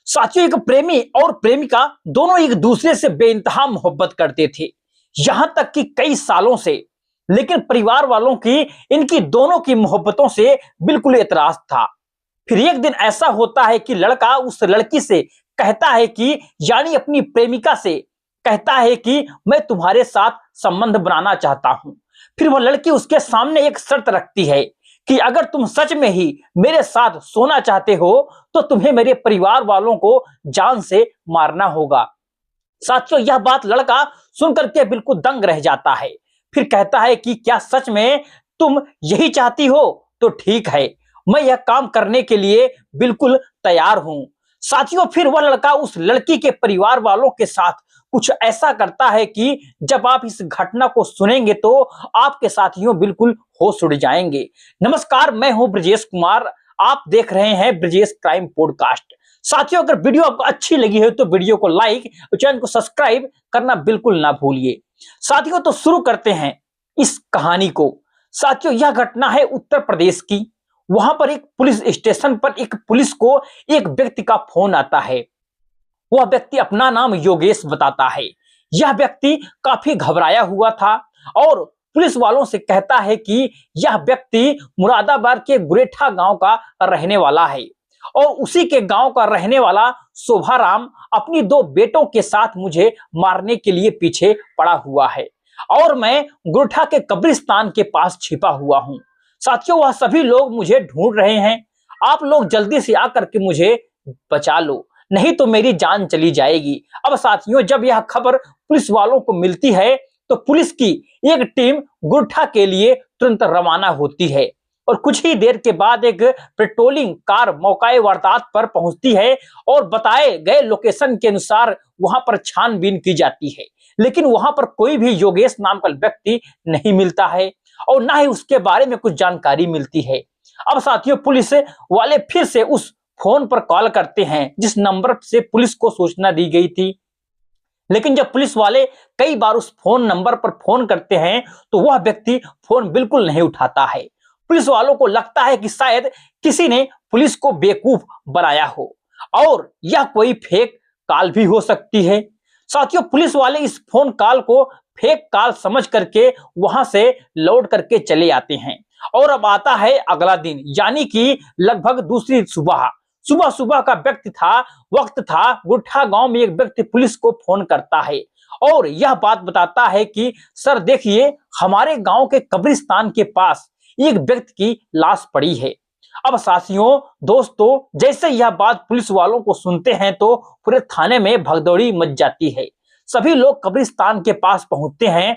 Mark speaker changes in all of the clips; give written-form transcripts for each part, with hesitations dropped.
Speaker 1: साथियों, एक प्रेमी और प्रेमिका दोनों एक दूसरे से बेइंतहा मोहब्बत करते थे, यहां तक कि कई सालों से। लेकिन परिवार वालों की इनकी दोनों की मोहब्बतों से बिल्कुल एतराज था। फिर एक दिन ऐसा होता है कि लड़का उस लड़की से कहता है कि यानी अपनी प्रेमिका से कहता है कि मैं तुम्हारे साथ संबंध बनाना चाहता हूं। फिर वह लड़की उसके सामने एक शर्त रखती है कि अगर तुम सच में ही मेरे साथ सोना चाहते हो तो तुम्हें मेरे परिवार वालों को जान से मारना होगा। साथियों, यह बात लड़का सुनकर के बिल्कुल दंग रह जाता है। फिर कहता है कि क्या सच में तुम यही चाहती हो? तो ठीक है, मैं यह काम करने के लिए बिल्कुल तैयार हूं। साथियों, फिर वह लड़का उस लड़की के परिवार वालों के साथ कुछ ऐसा करता है कि जब आप इस घटना को सुनेंगे तो आपके साथियों बिल्कुल होश उड़ जाएंगे। नमस्कार, मैं हूं ब्रजेश कुमार। आप देख रहे हैं ब्रजेश क्राइम पॉडकास्ट। साथियों, अगर वीडियो आपको अच्छी लगी है तो वीडियो को लाइक और चैनल को सब्सक्राइब करना बिल्कुल ना भूलिए। साथियों, तो शुरू करते हैं इस कहानी को। साथियों, यह घटना है उत्तर प्रदेश की। वहां पर एक पुलिस स्टेशन पर एक पुलिस को एक व्यक्ति का फोन आता है। वह व्यक्ति अपना नाम योगेश बताता है। यह व्यक्ति काफी घबराया हुआ था और पुलिस वालों से कहता है कि यह व्यक्ति मुरादाबाद के गुरेठा गांव का रहने वाला है और उसी के गांव का रहने वाला शोभाराम अपनी दो बेटों के साथ मुझे मारने के लिए पीछे पड़ा हुआ है और मैं गुरेठा के कब्रिस्तान के पास छिपा हुआ हूं। साथियों, वह सभी लोग मुझे ढूंढ रहे हैं। आप लोग जल्दी से आकर के मुझे बचा लो, नहीं तो मेरी जान चली जाएगी। अब साथियों, जब यह खबर पुलिस वालों को मिलती है तो पुलिस की एक टीम गुरेठा के लिए तुरंत रवाना होती है और कुछ ही देर के बाद एक पेट्रोलिंग कार मौके वारदात पर पहुंचती है और बताए गए लोकेशन के अनुसार वहां पर छानबीन की जाती है। लेकिन वहां पर कोई भी योगेश नाम का व्यक्ति नहीं मिलता है और ना ही उसके बारे में कुछ जानकारी मिलती है। अब साथियों, पुलिस वाले फिर से उस फोन पर कॉल करते हैं जिस नंबर से पुलिस को सूचना दी गई थी। लेकिन जब पुलिस वाले कई बार उस फोन नंबर पर फोन करते हैं तो वह व्यक्ति फोन बिल्कुल नहीं उठाता है। पुलिस वालों को लगता है कि शायद किसी ने पुलिस को बेवकूफ बनाया हो और यह कोई फेक कॉल भी हो सकती है। साथियों, पुलिस वाले इस फोन कॉल को फेक कॉल समझ करके वहां से लौट करके चले आते हैं। और अब आता है अगला दिन, यानी कि लगभग दूसरी सुबह। सुबह सुबह का वक्त था। गुरेठा गांव में एक व्यक्ति पुलिस को फोन करता है और यह बात बताता है कि सर देखिए, हमारे गांव के कब्रिस्तान के पास एक व्यक्ति की लाश पड़ी है। अब साथियों, दोस्तों, जैसे यह बात पुलिस वालों को सुनते हैं तो पूरे थाने में भगदौड़ी मच जाती है। सभी लोग कब्रिस्तान के पास पहुंचते हैं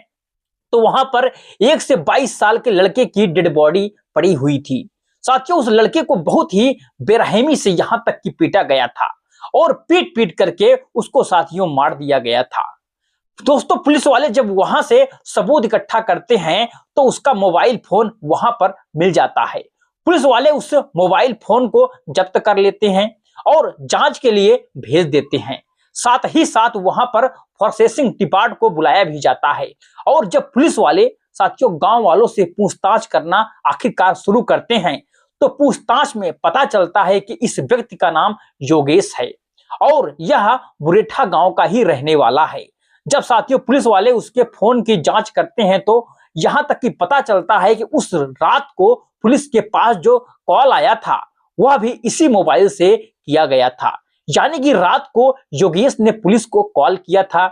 Speaker 1: तो वहां पर 1 से 22 साल के लड़के की डेड बॉडी पड़ी हुई थी। साथियों, उस लड़के को बहुत ही बेरहमी से यहां तक कि पीटा गया था और पीट पीट करके उसको साथियों मार दिया गया था। दोस्तों, पुलिस वाले जब वहां से सबूत इकट्ठा करते हैं तो उसका मोबाइल फोन वहां पर मिल जाता है। पुलिस वाले उस मोबाइल फोन को जब्त कर लेते हैं और जांच के लिए भेज देते हैं। साथ ही साथ वहां पर प्रोसेसिंग डिपार्ट को बुलाया भी जाता है और जब पुलिस वाले साथियों गांव वालों से पूछताछ करना आखिरकार शुरू करते हैं तो पूछताछ में पता चलता है कि इस व्यक्ति का नाम योगेश है और यह गुरेठा गांव का ही रहने वाला है। जब साथियों पुलिस वाले उसके फोन की जांच करते हैं तो यहां तक कि पता चलता है कि उस रात को पुलिस के पास जो कॉल आया था वह भी इसी मोबाइल से किया गया था। यानी कि रात को योगेश ने पुलिस को कॉल किया था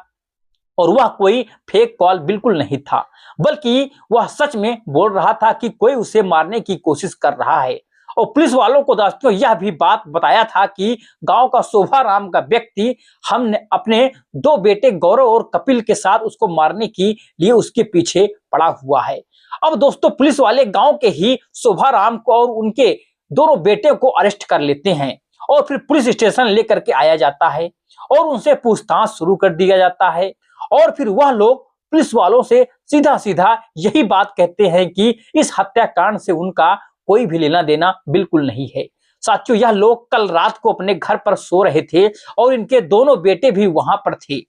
Speaker 1: और वह कोई फेक कॉल बिल्कुल नहीं था, बल्कि वह सच में बोल रहा था कि कोई उसे मारने की कोशिश कर रहा है। और पुलिस वालों को दोस्तों यह भी बात बताया था कि गांव का शोभाराम का व्यक्ति हमने अपने दो बेटे गौरव और कपिल के साथ उसको मारने के लिए उसके पीछे पड़ा हुआ है। अब दोस्तों, पुलिस वाले गांव के ही शोभाराम को और उनके दोनों बेटे को अरेस्ट कर लेते हैं और फिर पुलिस स्टेशन लेकर के आया जाता है और उनसे पूछताछ शुरू कर दिया जाता है। और फिर वह लोग पुलिस वालों से सीधा सीधा यही बात कहते हैं कि इस हत्याकांड से उनका कोई भी लेना देना बिल्कुल नहीं है। साथियों, यह लोग कल रात को अपने घर पर सो रहे थे और इनके दोनों बेटे भी वहां पर थे।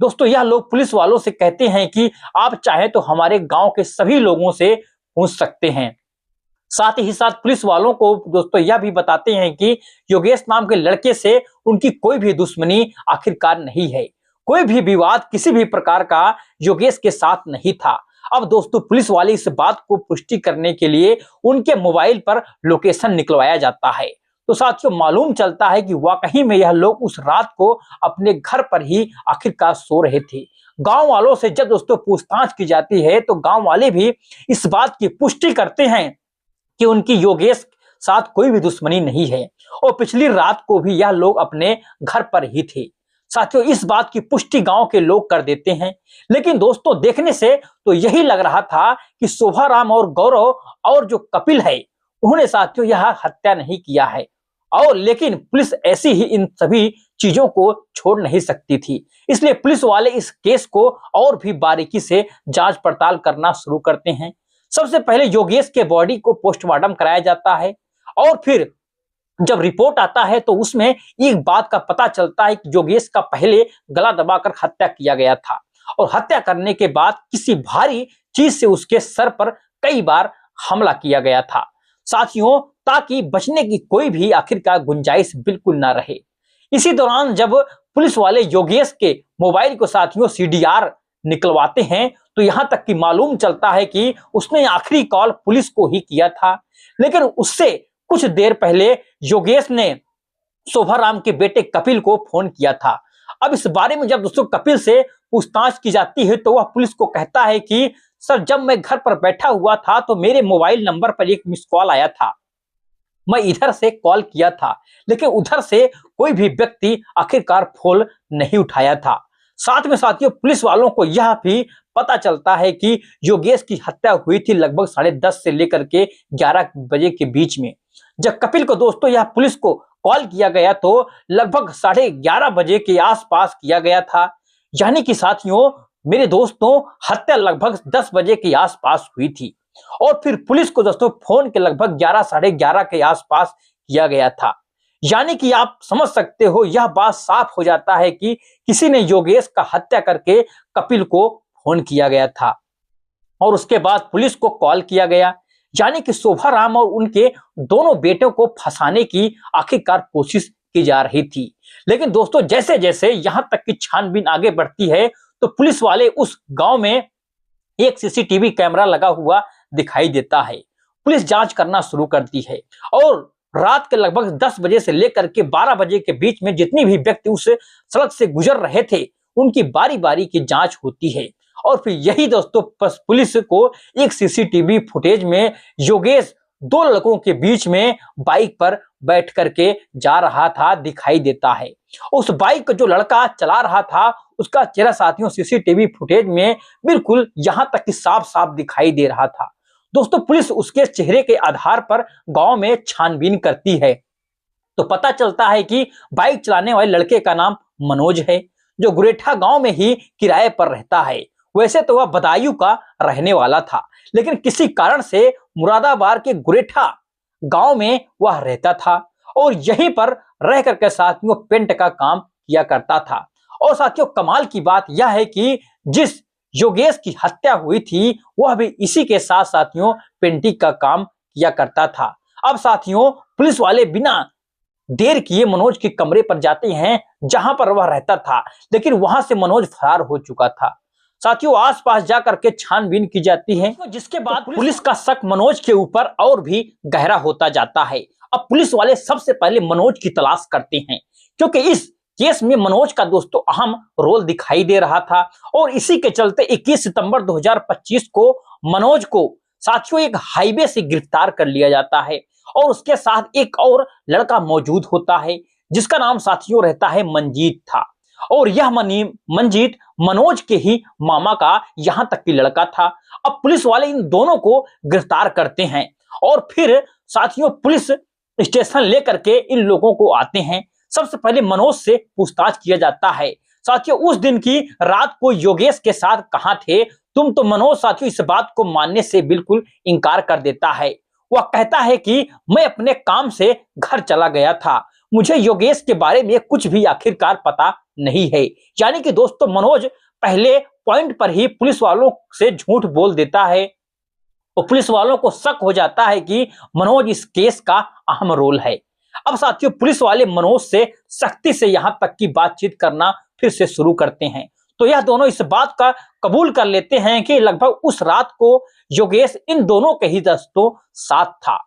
Speaker 1: दोस्तों, यह लोग पुलिस वालों से कहते हैं कि आप चाहे तो हमारे गांव के सभी लोगों से पूछ सकते हैं। साथ ही साथ पुलिस वालों को दोस्तों यह भी बताते हैं कि योगेश नाम के लड़के से उनकी कोई भी दुश्मनी आखिरकार नहीं है, कोई भी विवाद किसी भी प्रकार का योगेश के साथ नहीं था। अब दोस्तों पुलिस वाले इस बात को पुष्टि करने के लिए उनके मोबाइल पर लोकेशन निकलवाया जाता है। तो साथियों मालूम चलता है कि वाकई में यह लोग उस रात को अपने घर पर ही आखिरकार सो रहे थे। गांव वालों से जब दोस्तों पूछताछ की जाती है तो गांव वाले भी इस बात की पुष्टि करते हैं कि उनकी योगेश साथ कोई भी दुश्मनी नहीं है और पिछली रात को भी यह लोग अपने घर पर ही थे। साथियों इस बात की पुष्टि गांव के लोग कर देते हैं, लेकिन दोस्तों देखने से तो यही लग रहा था कि शोभाराम और गौरव और जो कपिल है उन्होंने साथियों यह हत्या नहीं किया है। और लेकिन पुलिस ऐसी ही इन सभी चीजों को छोड़ नहीं सकती थी, इसलिए पुलिस वाले इस केस को और भी बारीकी से जांच पड़ताल करना शुरू करते हैं। सबसे पहले योगेश के बॉडी को पोस्टमार्टम कराया जाता है और फिर जब रिपोर्ट आता है तो उसमें एक बात का पता चलता है कि योगेश का पहले गला दबाकर हत्या किया गया था और हत्या करने के बाद किसी भारी चीज से उसके सर पर कई बार हमला किया गया था साथियों, ताकि बचने की कोई भी आखिरकार गुंजाइश बिल्कुल ना रहे। इसी दौरान जब पुलिस वाले योगेश के मोबाइल को साथियों सीडीआर निकलवाते हैं तो यहां तक कि मालूम चलता है कि उसने आखिरी कॉल पुलिस को ही किया था, लेकिन उससे कुछ देर पहले योगेश ने शोभाराम के बेटे कपिल को फोन किया था। अब इस बारे में जब दोस्तों कपिल से पूछताछ की जाती है तो वह पुलिस को कहता है कि सर जब मैं घर पर बैठा हुआ था तो मेरे मोबाइल नंबर पर एक मिस कॉल आया था, मैं इधर से कॉल किया था लेकिन उधर से कोई भी व्यक्ति आखिरकार फोन नहीं उठाया था। साथ में साथियों पुलिस वालों को यह भी पता चलता है कि योगेश की हत्या हुई थी लगभग 10:30 से लेकर के 11 बजे के बीच में। जब कपिल को दोस्तों यह पुलिस को कॉल किया गया तो लगभग 11:30 बजे के आसपास किया गया था, यानी कि साथियों मेरे दोस्तों हत्या लगभग 10 बजे के आसपास हुई थी और फिर पुलिस को दोस्तों फोन के लगभग 11 साढ़े 11 के आसपास किया गया था। यानी कि आप समझ सकते हो यह बात साफ हो जाता है कि किसी ने योगेश का हत्या करके कपिल को फोन किया गया था और उसके बाद पुलिस को कॉल किया गया, यानी कि शोभाराम और उनके दोनों बेटों को फंसाने की आखिरकार कोशिश की जा रही थी। लेकिन दोस्तों जैसे जैसे यहां तक की छानबीन आगे बढ़ती है तो पुलिस वाले उस गांव में एक सीसीटीवी कैमरा लगा हुआ दिखाई देता है। पुलिस जांच करना शुरू करती है और रात के लगभग 10 बजे से लेकर के 12 बजे के बीच में जितनी भी व्यक्ति उस सड़क से गुजर रहे थे उनकी बारी बारी की जांच होती है और फिर यही दोस्तों पुलिस को एक सीसीटीवी फुटेज में योगेश दो लड़कों के बीच में बाइक पर बैठ करके जा रहा था दिखाई देता है। उस बाइक को जो लड़का चला रहा था उसका चेहरा साथियों सीसीटीवी फुटेज में बिल्कुल यहां तक कि साफ साफ दिखाई दे रहा था। दोस्तों पुलिस उसके चेहरे के आधार पर गांव में छानबीन करती है तो पता चलता है कि बाइक चलाने वाले लड़के का नाम मनोज है, जो गुरेठा गांव में ही किराए पर रहता है। वैसे तो वह बदायूं का रहने वाला था, लेकिन किसी कारण से मुरादाबाद के गुरेठा गांव में वह रहता था और यहीं पर रह करके साथियों पेंट का काम किया करता था। और साथियों कमाल की बात यह है कि जिस योगेश की हत्या हुई थी वह भी इसी के साथ साथियों पेंटिंग का काम किया करता था। अब साथियों पुलिस वाले बिना देर किए मनोज के कमरे पर जाते हैं जहां पर वह रहता था, लेकिन वहां से मनोज फरार हो चुका था। साथियों आसपास जाकर के छानबीन की जाती है जिसके बाद पुलिस का शक मनोज के ऊपर और भी गहरा होता जाता है। अब पुलिस वाले सबसे पहले मनोज की तलाश करते हैं क्योंकि इस केस में मनोज का दोस्तों अहम रोल दिखाई दे रहा था और इसी के चलते 21 सितंबर 2025 को मनोज को साथियों एक हाईवे से गिरफ्तार कर लिया जाता है और उसके साथ एक और लड़का मौजूद होता है जिसका नाम साथियों रहता है मंजीत था और यह मंजीत मनोज के ही मामा का यहां तक की लड़का था। अब पुलिस वाले इन दोनों को गिरफ्तार करते हैं और फिर साथियों पुलिस स्टेशन लेकर के इन लोगों को आते हैं। सबसे पहले मनोज से पूछताछ किया जाता है, साथियों उस दिन की रात को योगेश के साथ कहां थे तुम? तो मनोज साथियों इस बात को मानने से बिल्कुल इनकार कर देता है। वह कहता है कि मैं अपने काम से घर चला गया था, मुझे योगेश के बारे में कुछ भी आखिरकार पता नहीं है। यानी कि दोस्तों मनोज पहले पॉइंट पर ही पुलिस वालों से झूठ बोल देता है और पुलिस वालों को शक हो जाता है कि मनोज इस केस का अहम रोल है। अब साथियों, पुलिस वाले मनोज से सख्ती से यहां तक की बातचीत करना फिर से शुरू करते हैं। तो यह दोनों इस बात का कबूल कर लेते हैं कि लगभग उस रात को योगेश इन दोनों के ही दोस्तों साथ था।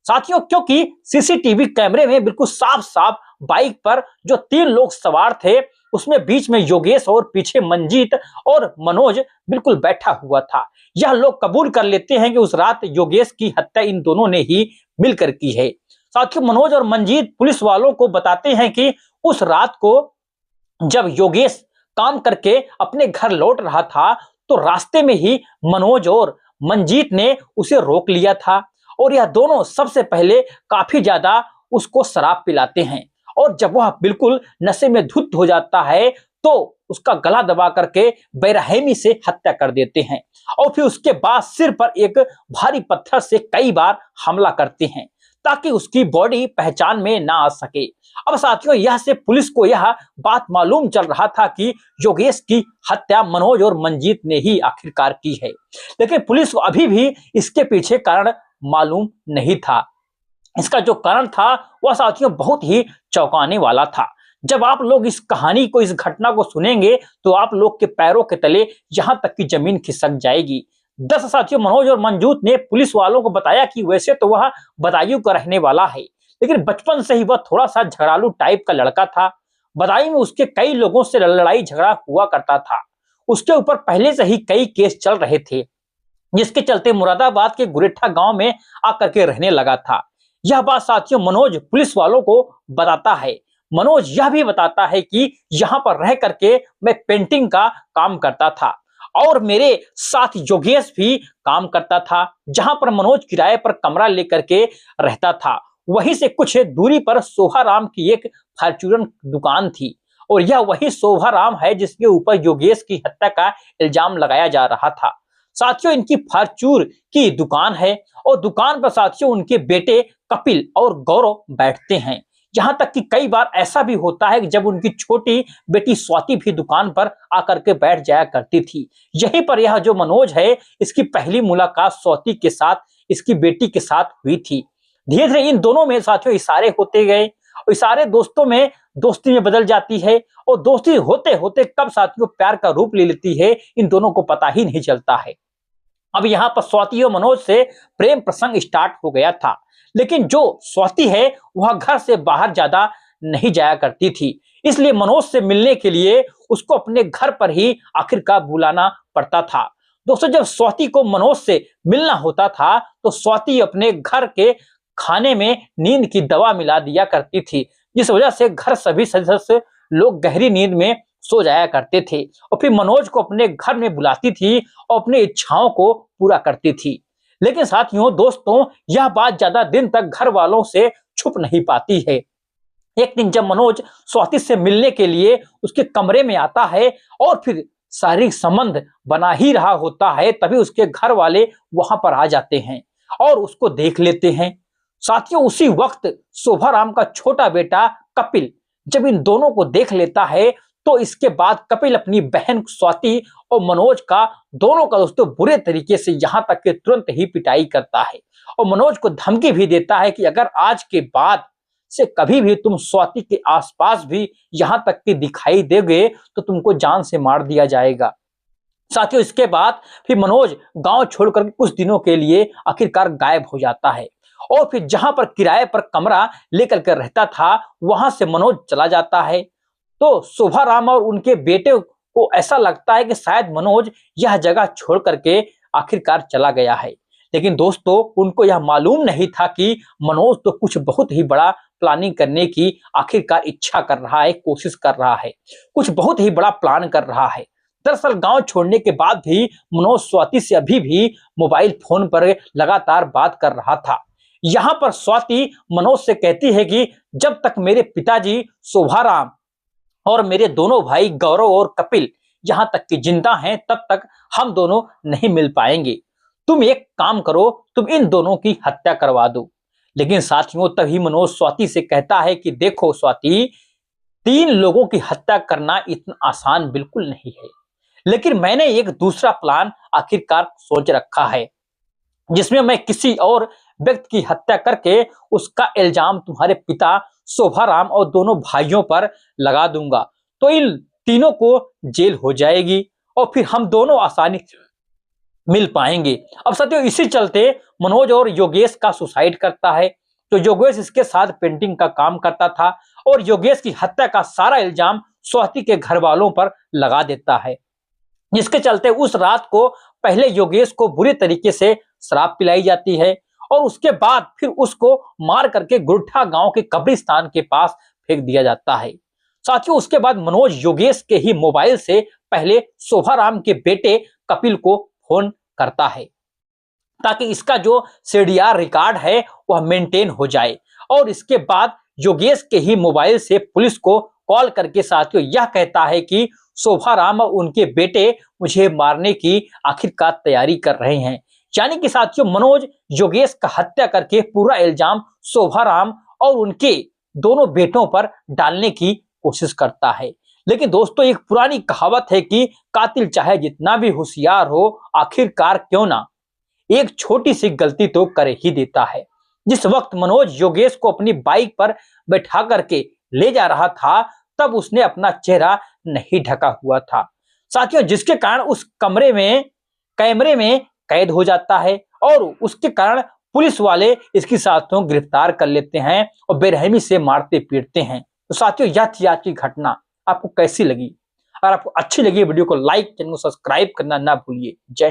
Speaker 1: साथियों, क्योंकि सीसीटीवी कैमरे में बिल्कुल साफ साफ बाइक पर जो 3 लोग सवार थे, उसमें बीच में योगेश और पीछे मंजीत और मनोज बिल्कुल बैठा हुआ था। यह लोग कबूल कर लेते हैं कि उस रात योगेश की हत्या इन दोनों ने ही मिलकर की है। साथियों, मनोज और मंजीत पुलिस वालों को बताते हैं कि उस रात को जब योगेश काम करके अपने घर लौट रहा था, तो रास्ते में ही मनोज और मंजीत ने उसे रोक लिया था और यह दोनों सबसे पहले काफी ज्यादा उसको शराब पिलाते हैं और जब वह बिल्कुल नशे में धुत हो जाता है, तो उसका गला दबा करके बेरहमी से हत्या कर देते हैं और फिर उसके बाद सिर पर एक भारी पत्थर से कई बार हमला करते हैं ताकि उसकी बॉडी पहचान में ना आ सके। अब साथियों, यह से पुलिस को यह बात मालूम चल रहा था कि योगेश की हत्या मनोज और मंजीत ने ही आखिरकार की है, लेकिन पुलिस को अभी भी इसके पीछे कारण मालूम नहीं था। इसका जो कारण था वह साथियों बहुत ही चौंकाने वाला था। जब आप लोग इस कहानी को, इस घटना को सुनेंगे, तो आप लोग के पैरों के तले यहां तक की जमीन खिसक जाएगी। दरअसल साथियों, मनोज और मंजूत ने पुलिस वालों को बताया कि वैसे तो वह बदायूं का रहने वाला है, लेकिन बचपन से ही वह थोड़ा सा झगड़ालू टाइप का लड़का था। बदायूं में उसके कई लोगों से लड़ाई झगड़ा हुआ करता था। उसके ऊपर पहले से ही कई केस चल रहे थे, जिसके चलते मुरादाबाद के गुरेठा गांव में आकर के रहने लगा था। यह बात साथियों मनोज पुलिस वालों को बताता है। मनोज यह भी बताता है कि यहाँ पर रह करके मैं पेंटिंग का काम करता था और मेरे साथ योगेश भी काम करता था। जहां पर मनोज किराए पर कमरा लेकर के रहता था, वहीं से कुछ दूरी पर शोभाराम की एक फॉर्च्यूनर दुकान थी और यह वही शोभाराम है जिसके ऊपर योगेश की हत्या का इल्जाम लगाया जा रहा था। साथियों, इनकी फॉर्च्यून की दुकान है और दुकान पर साथियों उनके बेटे कपिल और गौरव बैठते हैं। यहां तक कि कई बार ऐसा भी होता है कि जब उनकी छोटी बेटी स्वाति भी दुकान पर आकर के बैठ जाया करती थी। यहीं पर यह जो मनोज है, इसकी पहली मुलाकात स्वाति के साथ, इसकी बेटी के साथ हुई थी। धीरे धीरे इन दोनों में साथियों इशारे होते गए और इशारे दोस्तों में दोस्ती में बदल जाती है और दोस्ती होते होते कब साथियों प्यार का रूप ले लेती है, इन दोनों को पता ही नहीं चलता है। अब यहाँ पर स्वाति और मनोज से प्रेम प्रसंग स्टार्ट हो गया था, लेकिन जो स्वाति है वह घर से बाहर ज्यादा नहीं जाया करती थी, इसलिए मनोज से मिलने के लिए उसको अपने घर पर ही आखिरकार बुलाना पड़ता था। दोस्तों, जब स्वाति को मनोज से मिलना होता था, तो स्वाति अपने घर के खाने में नींद की दवा मिला दिया करती थी, जिस वजह से घर सभी सदस्य लोग गहरी नींद में सो जाया करते थे और फिर मनोज को अपने घर में बुलाती थी और अपनी इच्छाओं को पूरा करती थी। लेकिन साथियों, दोस्तों, यह बात ज्यादा दिन तक घर वालों से छुप नहीं पाती है। एक दिन जब मनोज स्वाति से मिलने के लिए उसके कमरे में आता है और फिर शारीरिक संबंध बना ही रहा होता है, तभी उसके घर वाले वहां पर आ जाते हैं और उसको देख लेते हैं। साथियों, उसी वक्त शोभाराम का छोटा बेटा कपिल जब इन दोनों को देख लेता है, तो इसके बाद कपिल अपनी बहन स्वाति और मनोज का, दोनों का दोस्तों बुरे तरीके से यहां तक कि तुरंत ही पिटाई करता है और मनोज को धमकी भी देता है कि अगर आज के बाद से कभी भी तुम स्वाति के आसपास भी यहां तक कि दिखाई दोगे, तो तुमको जान से मार दिया जाएगा। साथियों, इसके बाद फिर मनोज गांव छोड़कर कुछ दिनों के लिए आखिरकार गायब हो जाता है और फिर जहां पर किराए पर कमरा लेकर के रहता था, वहां से मनोज चला जाता है। तो शोभाराम और उनके बेटे को ऐसा लगता है कि शायद मनोज यह जगह छोड़ करके आखिरकार चला गया है, लेकिन दोस्तों उनको यह मालूम नहीं था कि मनोज तो कुछ बहुत ही बड़ा प्लानिंग करने की आखिरकार इच्छा कर रहा है, कोशिश कर रहा है, कुछ बहुत ही बड़ा प्लान कर रहा है। दरअसल गांव छोड़ने के बाद भी मनोज स्वाति से अभी भी मोबाइल फोन पर लगातार बात कर रहा था। यहाँ पर स्वाति मनोज से कहती है कि जब तक मेरे पिताजी शोभाराम और मेरे दोनों भाई गौरव और कपिल यहाँ तक कि जिंदा हैं, तब तक हम दोनों नहीं मिल पाएंगे। तुम एक काम करो, तुम इन दोनों की हत्या करवा दो। लेकिन साथियों, तभी मनोज स्वाति से कहता है कि देखो स्वाति, 3 लोगों की हत्या करना इतना आसान बिल्कुल नहीं है, लेकिन मैंने एक दूसरा प्लान आखिरकार सोच रखा है। जिसमें मैं किसी और व्यक्ति की हत्या करके उसका इल्जाम तुम्हारे पिता शोभाराम और दोनों भाइयों पर लगा दूंगा, तो इन तीनों को जेल हो जाएगी और फिर हम दोनों आसानी से मिल पाएंगे। अब साथियों इसी चलते मनोज और योगेश का सुसाइड करता है। तो योगेश इसके साथ पेंटिंग का काम करता था और योगेश की हत्या का सारा इल्जाम स्वाति के घर वालों पर लगा देता है, जिसके चलते उस रात को पहले योगेश को बुरी तरीके से शराब पिलाई जाती है और उसके बाद फिर उसको मार करके गुरठा गांव के कब्रिस्तान के पास फेंक दिया जाता है। साथियों उसके बाद मनोज योगेश के ही मोबाइल से पहले शोभाराम के बेटे कपिल को फोन करता है ताकि इसका जो सीडीआर रिकॉर्ड है वह मेंटेन हो जाए, और इसके बाद योगेश के ही मोबाइल से पुलिस को कॉल करके साथियों यह कहता है कि शोभाराम और उनके बेटे मुझे मारने की आखिरकार तैयारी कर रहे हैं। यानी कि साथियों मनोज योगेश का हत्या करके पूरा इल्जाम शोभाराम और उनके दोनों बेटों पर डालने की कोशिश करता है। लेकिन दोस्तों एक पुरानी कहावत है कि कातिल चाहे जितना भी होशियार हो आखिरकार क्यों ना एक छोटी सी गलती तो कर ही देता है। जिस वक्त मनोज योगेश को अपनी बाइक पर बैठा करके ले जा रहा था तब उसने अपना चेहरा नहीं ढका हुआ था साथियों, जिसके कारण उस कैमरे में कैद हो जाता है और उसके कारण पुलिस वाले इसकी साथियों गिरफ्तार कर लेते हैं और बेरहमी से मारते पीटते हैं। तो साथियों यह थी आज की घटना, आपको कैसी लगी? अगर आपको अच्छी लगी वीडियो को लाइक, चैनल को सब्सक्राइब करना ना भूलिए। जय